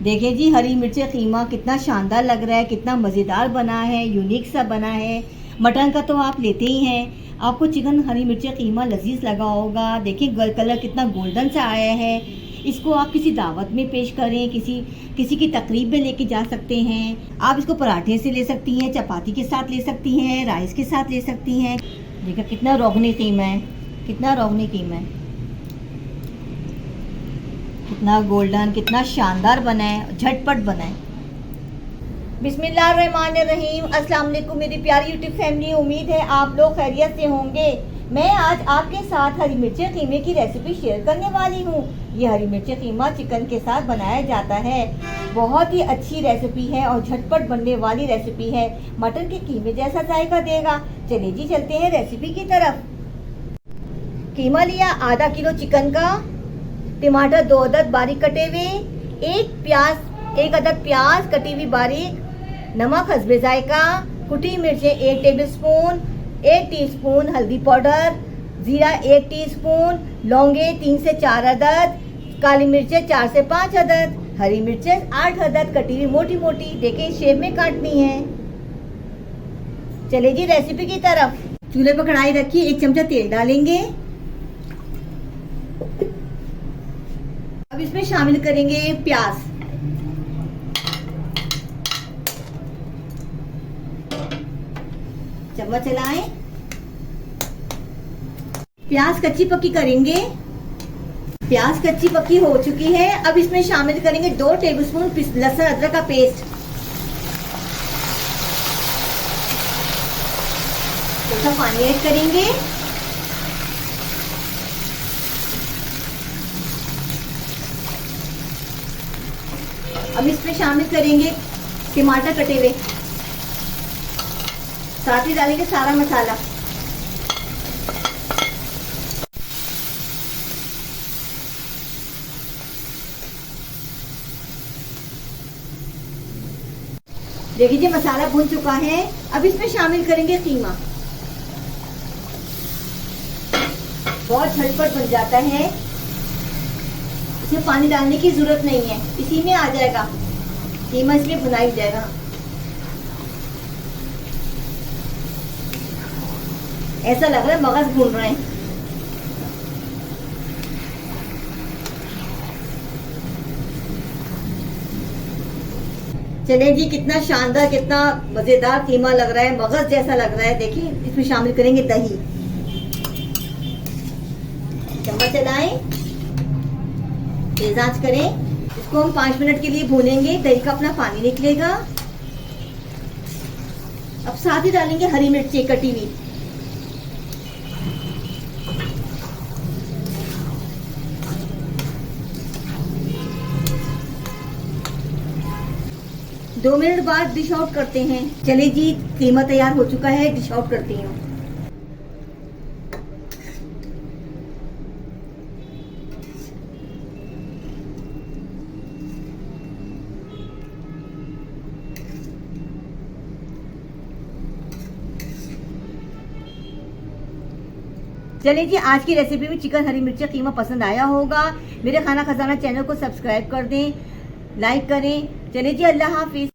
देखिए जी, हरी मिर्च कीमा कितना शानदार लग रहा है, कितना मज़ेदार बना है, यूनिक सा बना है। मटन का तो आप लेते ही हैं, आपको चिकन हरी मिर्च कीमा लजीज लगा होगा। देखिए कलर कितना गोल्डन सा आया है। इसको आप किसी दावत में पेश करें, किसी की तकरीब में लेके जा सकते हैं। आप इसको पराठे से ले सकती हैं, चपाती के साथ ले सकती हैं, राइस के साथ ले सकती हैं। देखिए कितना रोगनी कीमा है, कितना रोगनी कीमा है, कितना गोल्डन, कितना शानदार बना है, झटपट बना है। बिस्मिल्लाहिर्रहमानिर्रहीम। अस्सलाम वालेकुम मेरी प्यारी यूट्यूब फैमिली, उम्मीद है आप लोग खैरियत से होंगे। मैं आज आपके साथ हरी मिर्च कीमे की रेसिपी शेयर करने वाली हूँ। ये हरी मिर्च कीमा चिकन के साथ बनाया जाता है। बहुत ही अच्छी रेसिपी है और झटपट बनने वाली रेसिपी है। मटन के कीमे जैसा जायका देगा। चलिए जी चलते हैं रेसिपी की तरफ। कीमा लिया आधा किलो चिकन का, टमाटर 2 अदद बारीक कटे हुए, एक अदद प्याज कटी हुई बारीक, नमक हस्बे जायका, कुटी मिर्चें 1 टेबलस्पून, 1 टीस्पून हल्दी पाउडर, जीरा 1 टीस्पून, लौंगे 3 से 4 अदद, काली मिर्चें 4 से 5 अदद, हरी मिर्चें 8 अदद कटी हुई मोटी मोटी। देखिए शेप में काटनी है। चलिए जी रेसिपी की तरफ। चूल्हे पर कढ़ाई रखिए, 1 चमचा तेल डालेंगे। अब इसमें शामिल करेंगे प्याज। चम्मच चलाएं। प्याज कच्ची पक्की करेंगे। प्याज कच्ची पक्की हो चुकी है। अब इसमें शामिल करेंगे 2 टेबलस्पून लहसुन अदरक का पेस्ट। थोड़ा पानी ऐड करेंगे। अब इसमें शामिल करेंगे टमाटर कटे हुए, साथ ही डालेंगे सारा मसाला। देखिए जी मसाला भून चुका है। अब इसमें शामिल करेंगे कीमा। बहुत झटपट बन जाता है, इसमें पानी डालने की जरूरत नहीं है, इसी में आ जाएगा कीमा, इसमें भुना ही जाएगा। ऐसा लग रहा है मगज भून रहे हैं। चलिए जी कितना शानदार, कितना मजेदार कीमा लग रहा है, मगज जैसा लग रहा है। देखिए इसमें शामिल करेंगे दही। चम्मच चलाएं, तेज आंच करें। इसको हम 5 मिनट के लिए भूनेंगे, दही का अपना पानी निकलेगा। अब साथ ही डालेंगे हरी मिर्ची कटी हुई। दो मिनट बाद डिश आउट करते हैं। चलिए जी कीमा तैयार हो चुका है, डिश आउट करती हूँ। चलिए जी आज की रेसिपी में चिकन हरी मिर्च कीमा पसंद आया होगा। मेरे खाना खजाना चैनल को सब्सक्राइब कर दें, लाइक करें। चलिए जी अल्लाह हाफिज।